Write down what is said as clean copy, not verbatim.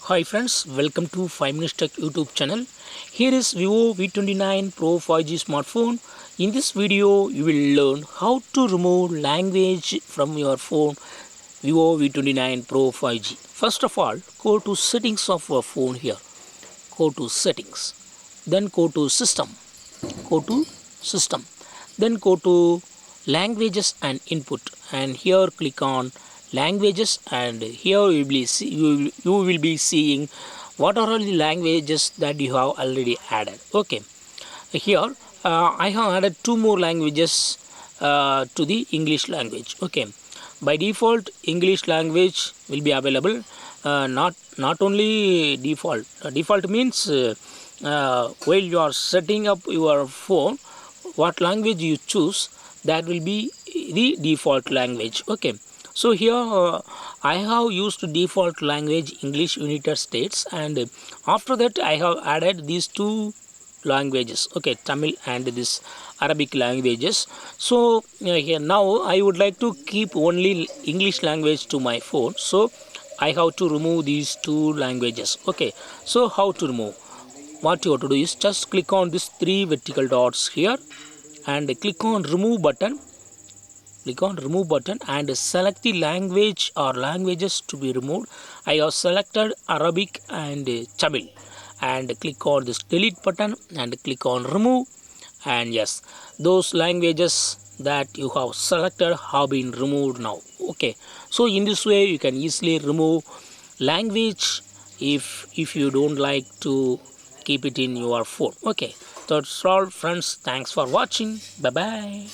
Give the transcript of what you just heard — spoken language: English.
Hi friends, welcome to 5 Minutes Tech YouTube channel. Here is Vivo V29 Pro 5G smartphone. In this video, you will learn how to remove language from your phone Vivo V29 Pro 5G. First of all, go to settings of your phone here. Go to settings. Then go to system. Go to system. Then go to languages and input. And here click on languages, and here you will be seeing what are all the languages that you have already added. Okay, here I have added two more languages to the English language. Okay, by default English language will be available. Not only default. Default means while you are setting up your phone, what language you choose, that will be the default language. Okay, so here I have used default language English United States, and after that I have added these two languages, okay, Tamil and this Arabic languages. So here now I would like to keep only English language to my phone, so I have to remove these two languages. Okay, so how to remove? What you have to do is just click on these three vertical dots here and click on remove button. Click on remove button and select the language or languages to be removed. I have selected Arabic and Tamil, and click on this delete button and click on remove, and yes, those languages that you have selected have been removed now. Okay, so in this way you can easily remove language if you don't like to keep it in your phone. Okay, that's all friends, thanks for watching. Bye bye.